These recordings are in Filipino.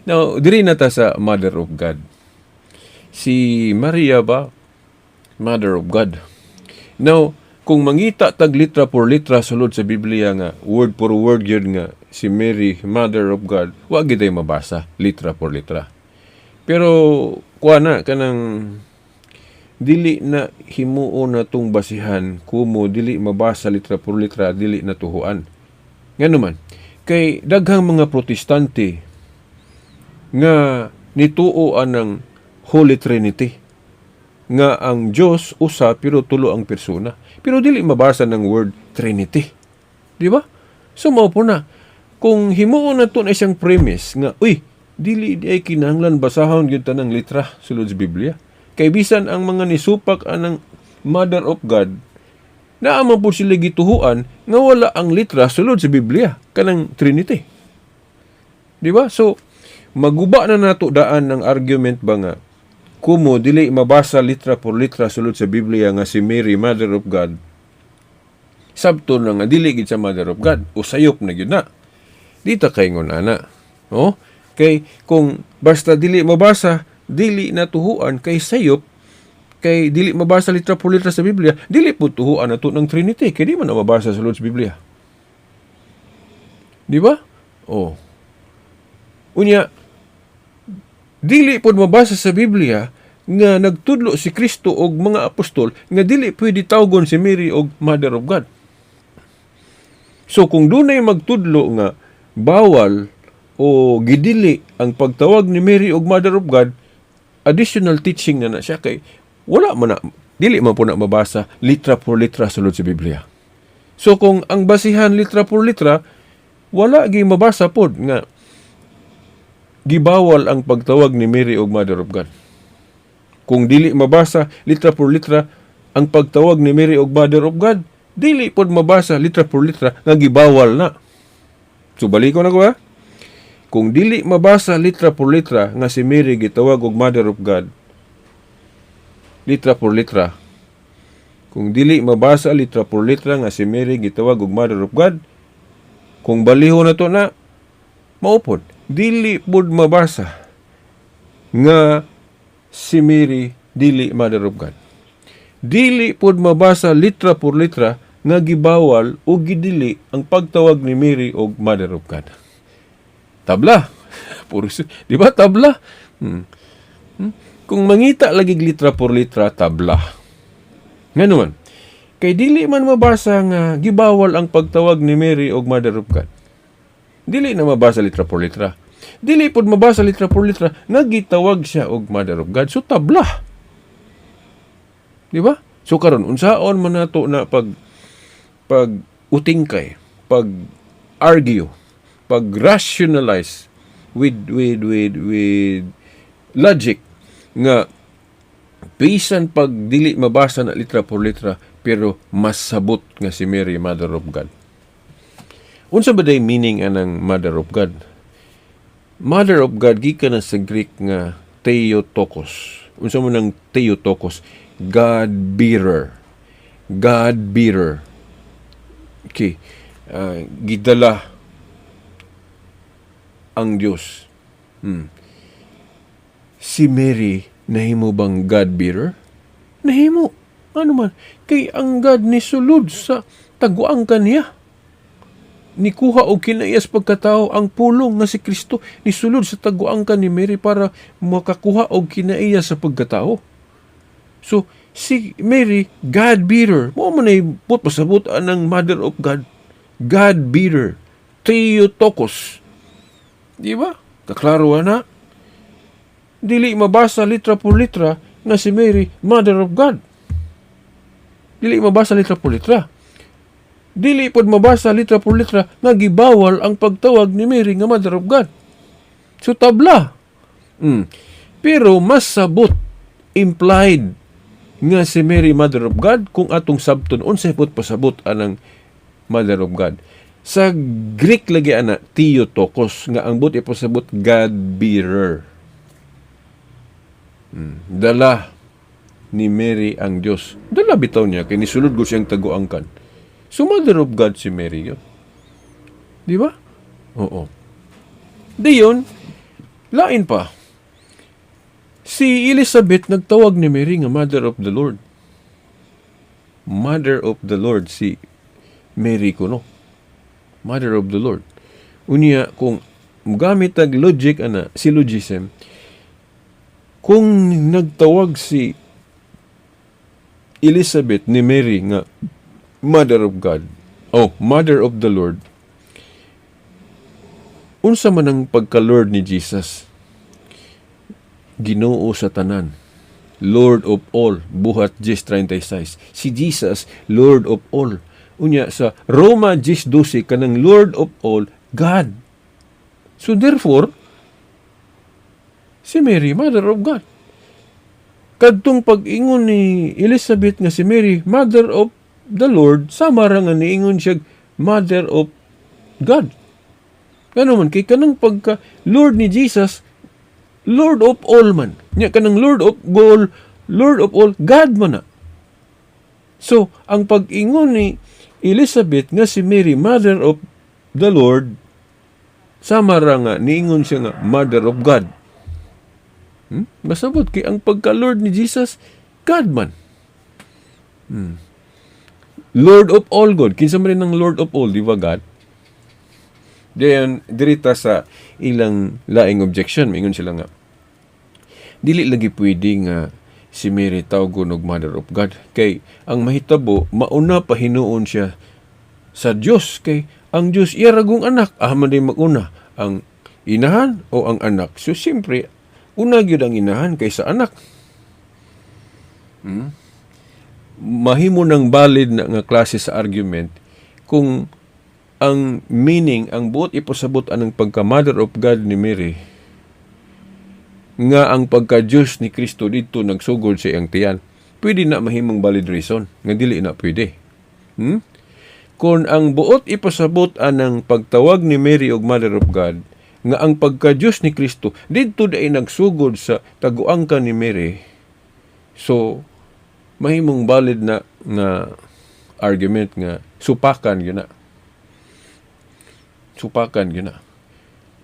Now, diri na ta sa Mother of God. Si Maria ba? Mother of God. Now, kung mangita tag litra por litra sulod sa Biblia nga, word for word yun nga, si Mary, Mother of God, wag gid mabasa, litra por litra. Pero, kuha na, kanang dili na himuon na tong basihan, kumo dili mabasa litra por litra, dili na tuhuan. Nga naman, kay daghang mga protestante nga nituoan ng Holy Trinity, nga ang Diyos usa pero tulo ang persona. Pero dili mabasa ng word Trinity. Di ba? So mao po na. Kung himuon na to na isang premise nga, dili di ay kinahanglan basahon gyud tanang litra sulod sa Biblia. Kay bisan ang mga nisupak anang Mother of God, naaman po sila gituhuan nga wala ang litra sulod sa Biblia, kanang Trinity. Di ba? So, maguba na nato daan ng argument ba nga, kumo dili mabasa litra por litra sulod sa Biblia nga si Mary, Mother of God, sabto na nga dili gid sa Mother of God, usayop na gyud na. Dita kay ngon ana. No? Kay kung basta dili mabasa, dili na tuhuan kay sayop, kay dili mabasa litra por litra sa Biblia, dili po tuhuan nato ng Trinity, kay di man na mabasa sulod sa Biblia. Di ba? Unya, dili pod mabasa sa Biblia nga nagtudlo si Kristo og mga apostol nga dili pwede tawgon si Mary og Mother of God. So kung dunay magtudlo nga bawal o gidili ang pagtawag ni Mary og Mother of God, additional teaching na siya kay wala man na, dili man po na mabasa litra por litra sulod sa Biblia. So kung ang basihan litra por litra, wala gi mabasa pod nga gibawal ang pagtawag ni Mary og Mother of God. Kung dili mabasa litra por litra ang pagtawag ni Mary og Mother of God, dili pod mabasa litra por litra nga gibawal na. So baliko na ko ha. Kung dili mabasa litra por litra nga si Mary gitawag og Mother of God, litra por litra. Kung dili mabasa litra por litra nga si Mary gitawag og Mother of God, kung baliho na to na, maupod. Dili pod mabasa nga si Mary dili Mother of God. Dili pod mabasa litra por litra nga gibawal o gidili ang pagtawag ni Mary og Mother of God. Tabla. Di ba tabla? Kung mangita lagi litra por litra, tabla. Nga naman, kay dili man mabasa nga gibawal ang pagtawag ni Mary og Mother of God. Dili na mabasa litra por litra. Dili pod mabasa litra por litra nga gitawag siya og Mother of God. So tabla. Di ba? So karon unsaon man nato na pag utingkay, pag argue, pag rationalize with logic nga bisan pag dili mabasa na litra por litra pero mas sabot nga si Mary, Mother of God. Unsa ba day meaning anang Mother of God? Mother of God gikan na sa Greek nga Theotokos. Unsa mo nang Theotokos? God bearer. God bearer. Okay. Gidala ang Diyos. Si Mary nahimo bang God bearer? Nahimo. Ano man? Kay ang God ni sulod sa taguang kaniya. Nikuha og kinaias pagkatao ang pulong nga si Kristo ni sulod sa taguangkan ni Mary para makakuha og kinaias sa pagkatao. So si Mary, God bearer, mo man ay pasabot ang Mother of God, God bearer, Theotokos. Di ba? Kaklaro na. Dili mabasa litra por litra nga si Mary, Mother of God. Dili mabasa litra por litra. Dili pod mabasa litra por litra nga gibawal ang pagtawag ni Mary nga Mother of God. So tabla. Pero mas sabot implied nga si Mary Mother of God kung atong sabton unsay pod pasabot anang Mother of God. Sa Greek lagi ana Theotokos nga ang but ipasabot God bearer. Dala ni Mary ang Dios. Dala bitaw niya kay nisulod ko siyang taguangkan. So, Mother of God si Mary yun. Di ba? Oo. Dayon, lain pa. Si Elizabeth nagtawag ni Mary nga Mother of the Lord. Mother of the Lord si Mary kuno. Mother of the Lord. Unya, kung gamit ang logic, syllogism, kung nagtawag si Elizabeth ni Mary nga Mother of God, Mother of the Lord, unsa man ang pagka-Lord ni Jesus? Ginoo sa tanan. Lord of all. Buhat 10:36. Si Jesus, Lord of all. Unya, sa Roma 10:12, kanang Lord of all, God. So therefore, si Mary, Mother of God. Kadtong pag-ingon ni Elizabeth nga si Mary, Mother of the Lord, sama ra nga niingon siya, Mother of God. Kano man, kay kanang pagka Lord ni Jesus, Lord of all man. Nya kanang Lord of all, God man na. So, ang pag-ingon ni Elizabeth nga si Mary, Mother of the Lord, sama ra nga, niingon siya nga, Mother of God. Masabot kay ang pagka-Lord ni Jesus, God man. Lord of all God. Kinsa man rin ang Lord of all, di ba God? Diyan, dirita sa ilang laing objection, mingon sila nga, dili lagi pwede nga si Mary tawgon og Mother of God. Kay ang mahitabo, mauna pa hinuon siya sa Dios. Kay ang Dios iya ragong anak. Man din maguna ang inahan o ang anak. So siyempre, una gyud ang inahan kaysa anak. Mahimo ng valid na nga klase sa argument kung ang meaning, ang buot ipasabot anang pagka-Mother of God ni Mary, nga ang pagka-Diyos ni Kristo dito nagsugod sa iyang tiyan. Pwede na mahimong valid reason, nga dili na pwede. Kung ang buot ipasabot anang pagtawag ni Mary og Mother of God, nga ang pagka-Diyos ni Kristo dito ay nagsugod sa taguangka ni Mary, so mahimong valid na nga argument nga supakan yun na. Supakan yun na.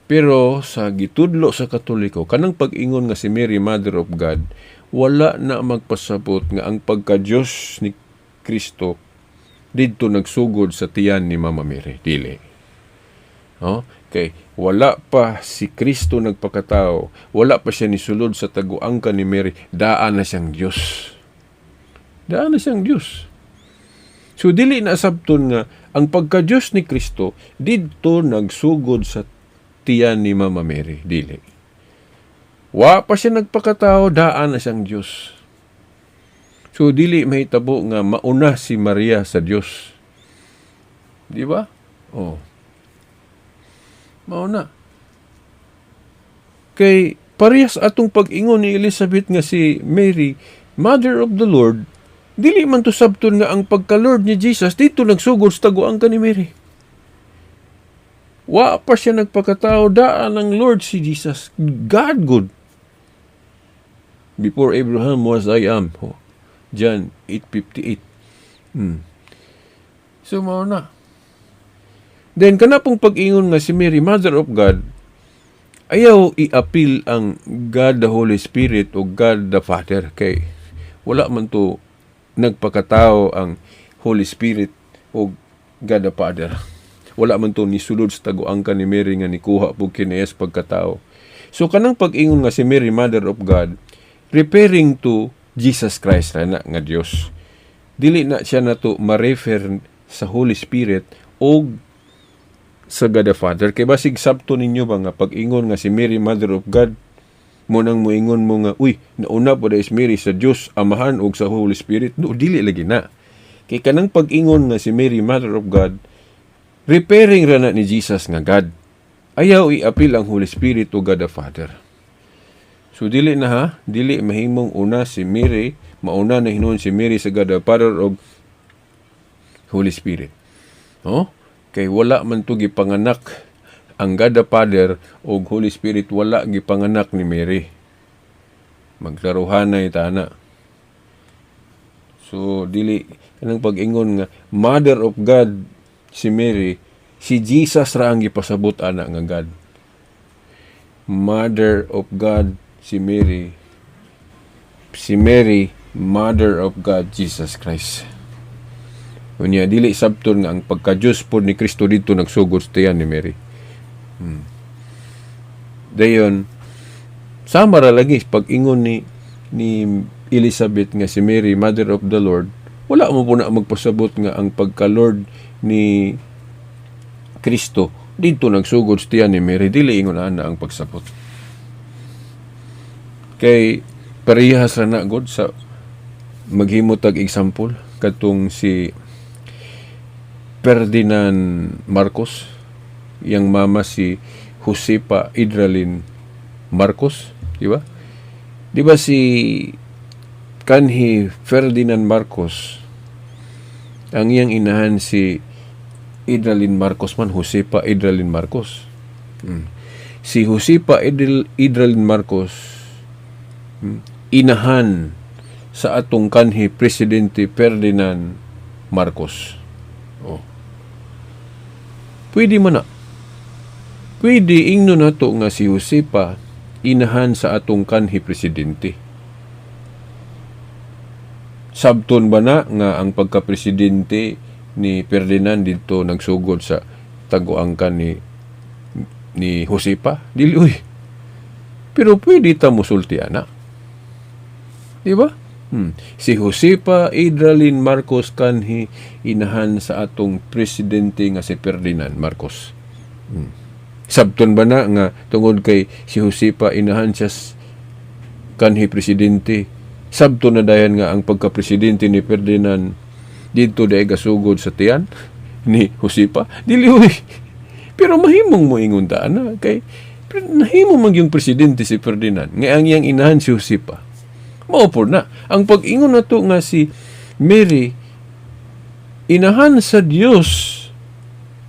Pero sa gitudlo sa Katoliko, kanang pag-ingon nga si Mary, Mother of God, wala na magpasabot nga ang pagka-Diyos ni Kristo dito nagsugod sa tiyan ni Mama Mary. Dili. Okay. Wala pa si Kristo nagpakatao. Wala pa siya nisulod sa taguangka ni Mary. Daan na siyang Diyos. Daan na siyang Diyos. So, dili na sabton nga ang pagka-Diyos ni Kristo dito nagsugod sa tiyan ni Mama Mary. Dili. Wa pa siya nagpakatao, daan na siyang Diyos. So, dili mahitabo nga mauna si Maria sa Diyos. Di ba? Mauna. Kay parehas atong pag-ingon ni Elizabeth nga si Mary, Mother of the Lord, dili man to sabton nga ang pagka-Lord ni Jesus dito nagsugod sa taguangka ni Mary. Wa pa siya nagpakatao, daan ng Lord si Jesus. God good. Before Abraham was I am. John 8:58. So, mauna. Then, kanapong pag-ingon nga si Mary, Mother of God, ayaw i-appeal ang God the Holy Spirit o God the Father. Kay wala man to nagpakatao ang Holy Spirit o God the Father. Wala man to nisulod sa taguangka ni Mary nga nikuha po kinayas pagkatao. So kanang pag-ingon nga si Mary, Mother of God, referring to Jesus Christ na nga Dios. Dili na siya na to ma-refer sa Holy Spirit o sa God the Father. Kaya basig sabto ninyo ba nga pag-ingon nga si Mary, Mother of God, mo nang moingon mo nga, nauna po dahil Mary sa Diyos, Amahan o sa Holy Spirit. No, dili lagi na. Kaya kanang pag-ingon nga si Mary, Mother of God, repairing ra na ni Jesus nga God. Ayaw i-appeal ang Holy Spirit o God the Father. So, dili na dili mahimong una si Mary, mauna na hinuon si Mary sa God the Father o Holy Spirit. Kay wala man to gipanganak ang God the Father o Holy Spirit, wala gipanganak ni Mary. Maglaruhanay tana. So, dili kanang pag-ingon nga Mother of God si Mary, si Jesus ra ang gipasabot ana nga God. Mother of God, si Mary. Si Mary, Mother of God, Jesus Christ. Unya, dili sabton nga ang pagka-Diyos po ni Kristo dito nagsugod sa tiyan ni Mary. Dayon, sama ra lagi pag-ingon ni Elizabeth nga si Mary, Mother of the Lord, wala mo po na magpasabot nga ang pagka-Lord ni Kristo dito nagsugod sa tiyan ni Mary, dili ingon ana ang pagsabot. Kay parehas ra na god sa maghimo tag example katong si Ferdinand Marcos, yang mama si Josefa Idralin Marcos, di ba? Di ba si kanhi Ferdinand Marcos, ang iyang inahan si Idralin Marcos man, Josefa Idralin Marcos. Si Josefa Idralin Marcos, inahan sa atong kanhi Presidente Ferdinand Marcos. Oh. Pwede man na. Pwede ingno nato nga si Josefa inahan sa atong kanhi Presidente. Sabton ba na nga ang pagka-presidente ni Ferdinand dito nagsugod sa taguangkan ni Josefa? Dili uy. Pero pwede ta musulti ana. Di ba? Si Josefa Idralin Marcos kanhi inahan sa atong presidente nga si Ferdinand Marcos. Sabton ba na nga tungod kay si Josefa inahan siya kanhi presidente, sabton na dayan nga ang pagka-presidente ni Ferdinand dito dahi gasugod sa tiyan ni Josefa? Dili uy. Pero mahimong mo ingon ta na kay nahimo man yung presidente si Ferdinand nga ang iyang inahan si Josefa. Maupor na. Ang pag-ingon na to nga si Mary, inahan sa Diyos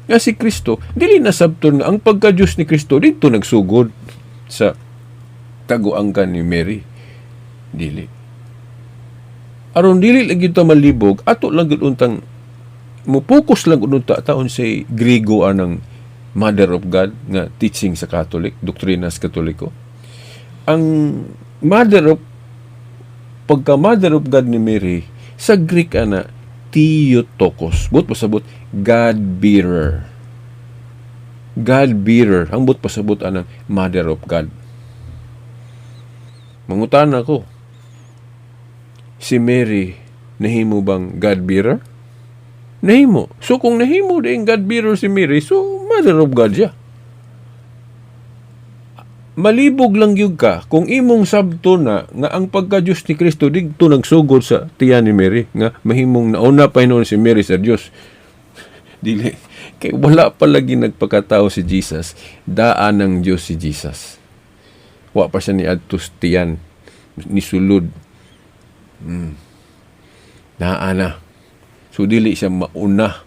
nga si Kristo, dili na sabton nga ang pagka-Diyos ni Kristo dito nagsugod sa taguangkan ni Mary. Dili. Aron dili lagi ito malibog, ato lang untang mupokus lang unta taon sa Griego anang Mother of God nga teaching sa Catholic, doktrina sa Katoliko. Ang pagka-Mother of God ni Mary, sa Greek ana, Theotokos. But pasabot, God-bearer. God-bearer. Ang but pasabot anang Mother of God. Mangutan ako, si Mary, nahimo bang God-bearer? Nahimo. So kung nahimo din God-bearer si Mary, so Mother of God siya. Malibog lang yun ka kung imong sabto na nga ang pagka-Diyos ni Kristo dito nagsugod sa tiyan ni Mary nga mahimong nauna pa noon si Mary sa Diyos. Dili. Kay wala pa lagi nagpakatao si Jesus. Daan ng Diyos si Jesus. Wa pa siya ni adtos tiyan ni sulod. Naana. So dili siya mauna.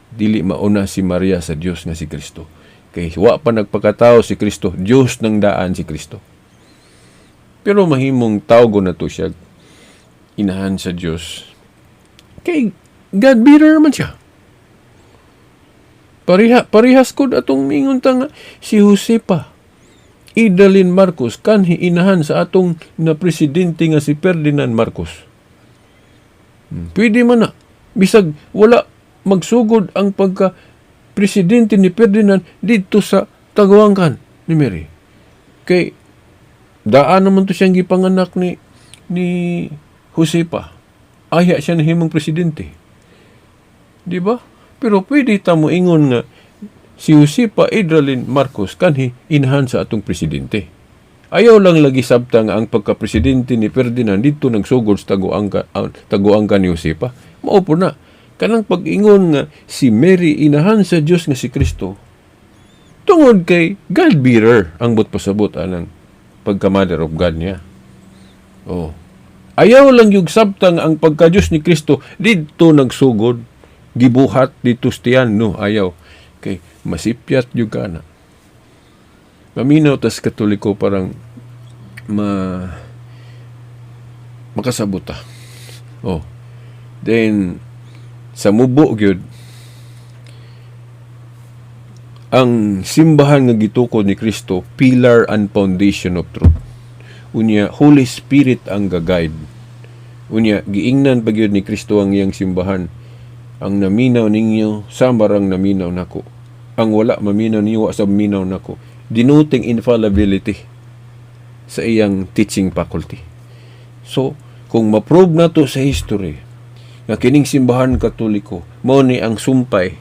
Dili mauna si Maria sa Diyos nga si Kristo. Kay wa pa nagpakatao si Kristo, Diyos ng daan si Kristo. Pero mahimong tawgo na to siya, inahan sa Diyos. Kay God-bearer man siya. Parihas ko atong mingon nga si Josefa Idralin Marcos kanhi inahan sa atong na presidente nga si Ferdinand Marcos. Pwede man na. Bisag wala magsugod ang pagka-presidente ni Ferdinand dito sa taguangkan ni Mary. Kay daan naman to siyang gipanganak ni Josefa. Aya siya na himong presidente. Di ba? Pero pwede ta mo ingon nga si Josefa Idralin Marcos kanhi inahan sa atong presidente. Ayaw lang lagi sabta nga ang pagka-presidente ni Ferdinand dito nagsugod sa taguangkan ni Josefa. Maupo na. Kanang pag-ingon nga si Mary inahan sa Diyos nga si Kristo, tungod kay God-bearer ang but pasabot anang pagka-Mother of God niya. Oh. Ayaw lang yung sabta nga ang pagka-Diyos ni Kristo dito nagsugod, gibuhat dito stiyan, no? Ayaw. Kay masipyat yung kana. Maminaw tas Katoliko parang makasabuta. Oh. Then sa mubo gyud ang simbahan nga gitukod ni Kristo pillar and foundation of truth. Unya Holy Spirit ang ga-guide. Unya giingnan pa gyud ni Kristo ang iyang simbahan. Ang naminaw ninyo samarang naminaw nako. Ang wala maminaw niyo sa minaw nako. Denoting infallibility sa iyang teaching faculty. So kung ma-prove na to sa history nga kining simbahan Katoliko mao ni ang sumpay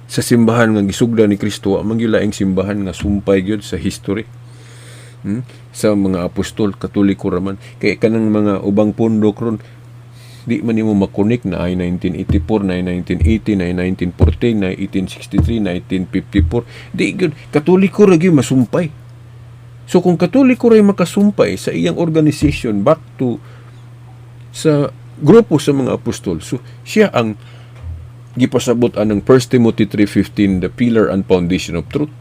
sa simbahan nga gisugda ni Kristo, amang gilaing simbahan nga sumpay gyud sa history. Sa mga apostol Katoliko raman kay kanang mga ubang pundok ron di man nimo makonik na ay 1984, na 1980, na 1914, na 1863, 1954. Di gyud Katoliko ra gyud masumpay. So kung Katoliko ray makasumpay sa iyang organization back to sa grupo sa mga apostol, so siya ang gipasabot anang 1 Timothy 3:15, the pillar and foundation of truth.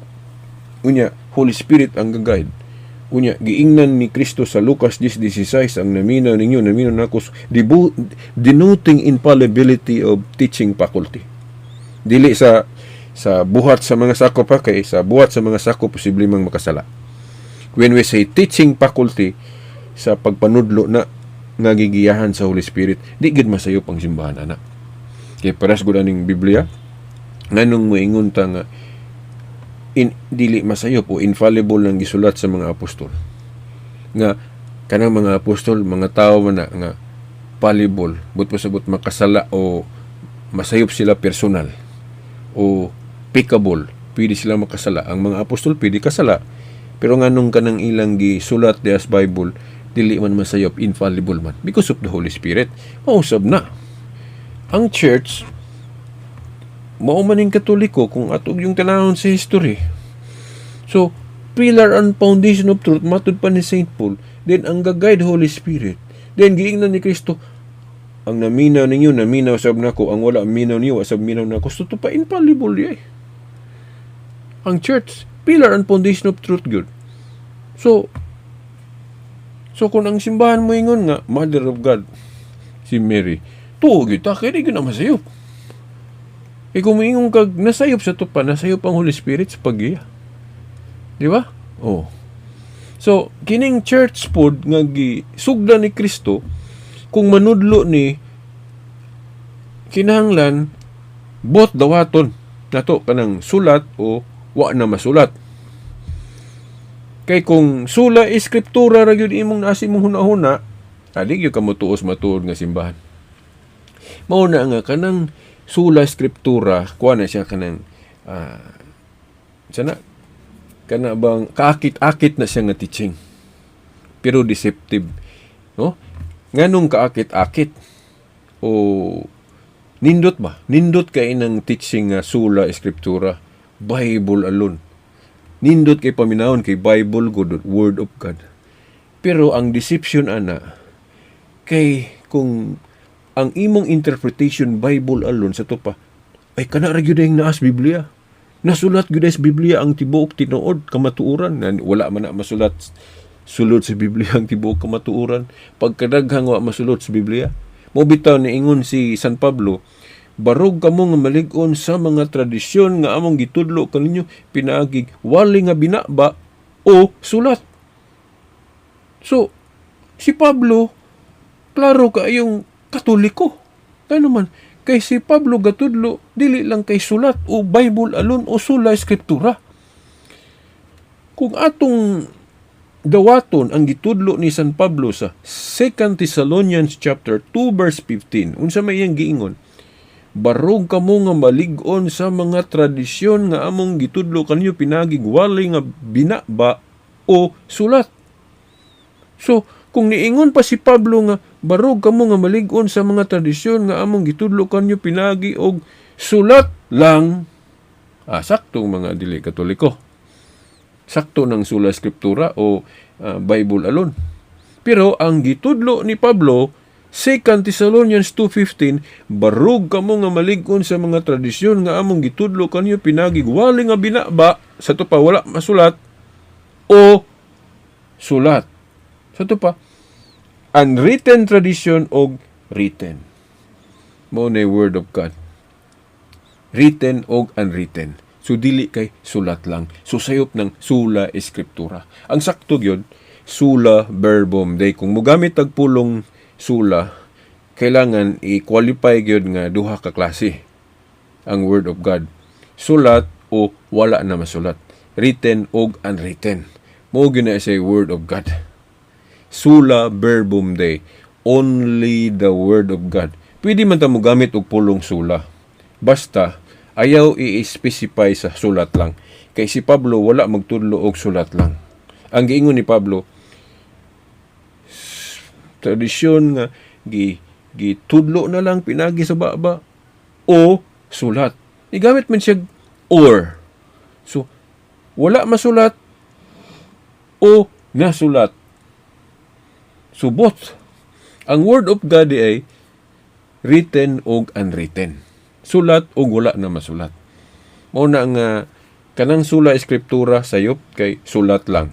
Unya Holy Spirit ang guide. Unya giingnan ni Kristo sa Lucas 10:16 ang naminaw ninyo naminaw nako, denoting infallibility of teaching faculty. Dili sa buhat sa mga sakop pa, kay sa buhat sa mga sakop posible mang makasala. When we say teaching faculty, sa pagpanudlo na nga gigiyahan sa Holy Spirit, di gid masayop ang simbahan ana. Kay paras gud aning Biblia nganong moingon ta nga dili masayop o infallible lang gisulat sa mga apostol. Nga kanang mga apostol, mga tao man na nga fallible, but pasabot makasala o masayop sila personal o peccable, pwede sila makasala. Ang mga apostol pwede kasala, pero nganong kanang ilang gisulat as Bible, dili man masayop, infallible man because of the Holy Spirit. Mausab na ang church mao maning Katoliko kung atog yung tanahon sa history. So pillar and foundation of truth matud pa ni St. Paul, then ang ga-guide Holy Spirit, then giingnan ni Kristo ang naminaw ninyo naminaw sab nako, ang wala minaw niyo sab minaw nako. So to pa infallible di. Ang church pillar and foundation of truth good. So kung ang simbahan mo ingon nga Mother of God si Mary, tuo gyud ta kay di gyud na masayop. E kung moingon kag nasayop sa tupa, nasayop ang Holy Spirit sa paggiya. Di ba? Oh. So kining church pod nga gisugda ni Kristo, kung manudlo ni kinahanglan both dawaton nato kanang sulat o wa na masulat. Kay kung sula eskriptura ra gyud imong nasi mong hunahuna, adi gyud ka motuos matuod nga simbahan. Mao na nga kanang sula eskriptura, kuha na siya kanang sana kana bang kaakit-akit na siya nga teaching, pero deceptive, no? Nganong kaakit-akit o nindot kay nang teaching nga sula eskriptura, Bible alone. Nindot kay paminawon kay Bible good, Word of God. Pero ang deception ana kay kung ang imong interpretation Bible alone sa tupa, ay kana ra gyud ang naas Biblia. Nasulat gyud sa Biblia ang tibuok tinuod kamatuoran. Wala man na masulat sulod sa Biblia ang tibuok kamatuoran. Pagkadaghang wa masulot sa Biblia. Mo bitaw ni ingon si San Pablo, barog kamo nga malig-on sa mga tradisyon nga among gitudlo kaninyo pinaagig wali nga binaba o sulat. So si Pablo klaro kaayong Katoliko. Kaya naman, kay si Pablo gatudlo, dili lang kay sulat o Bible alone o sula eskriptura. Kung atong dawaton ang gitudlo ni San Pablo sa 2 Thessalonians chapter 2 verse 15, unsa may iyang giingon, barog kamo nga malig-on sa mga tradisyon nga among gitudlo kanyo pinagig walay nga binaba o sulat. So, kung niingon pa si Pablo nga barog kamo nga malig-on sa mga tradisyon nga among gitudlo kanyo pinagi og sulat lang, saktong mga dili Katoliko. Sakto ng sula eskriptura o Bible alone. Pero ang gitudlo ni Pablo 2 Thessalonians 2:15, barog kamo nga malig-on sa mga tradisyon nga among gitudlo kanyo pinagig wali nga binaba sa tupa wala masulat o sulat. Sa tupa unwritten tradition o written. Mao na word of God. Written o unwritten. So, dili kay sulat lang. So, sayop ng sola escriptura. Ang sakto yun, sola verbum Dei. Kung mugamit tag pulong sola, kailangan i-qualify yun nga duha ka klase ang Word of God. Sulat o wala na masulat. Written o unwritten. Mao gyud na say Word of God. Sola verbum Dei. Only the Word of God. Pwede man ta mo gamit og pulong sula. Basta ayaw i-specify sa sulat lang. Kay si Pablo wala magtudlo og sulat lang. Ang giingon ni Pablo, tradisyon nga gitudlo na lang pinagi sa baba o sulat. Igamit man siya or. So, wala masulat o nasulat. So, both. Ang Word of God ay written o unwritten. Sulat o wala na masulat. Mao na nga kanang sola escriptura sayop kay sulat lang.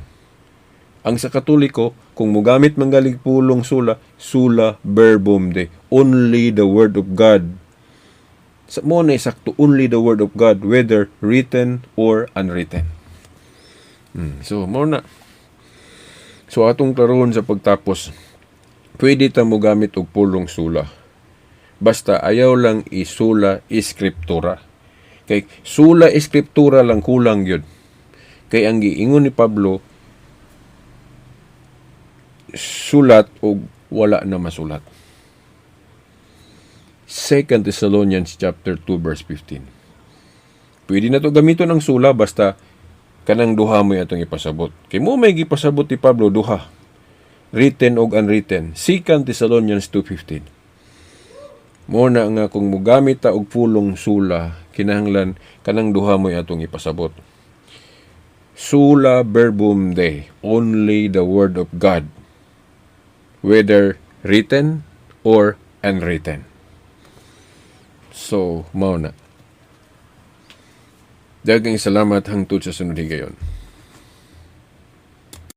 Ang sa Katoliko, kung mugamit manggalig pulong sola verbum Dei. Only the Word of God. Sa mo na sakto, only the Word of God, whether written or unwritten. So, mo na. So, atong karon sa pagtapos, pwede ta mo gamit og pulong sula. Basta ayaw lang isula eskriptura. Kay sula eskriptura lang kulang yun. Kay ang giingon ni Pablo, sulat o wala na masulat. 2 Thessalonians chapter 2 verse 15. Pwede na to gamiton ng sula basta kanang duha mo atong ipasabot. Kay mo may gipasabot ni Pablo duha. Written o unwritten. 2 Thessalonians 2:15. Mo na nga kung mugamit ta og pulong sula, kinahanglan kanang duha mo atong ipasabot. Sola verbum Dei, only the Word of God, whether written or unwritten. So, mao na. Daghang salamat hangtod sa sunod higayon.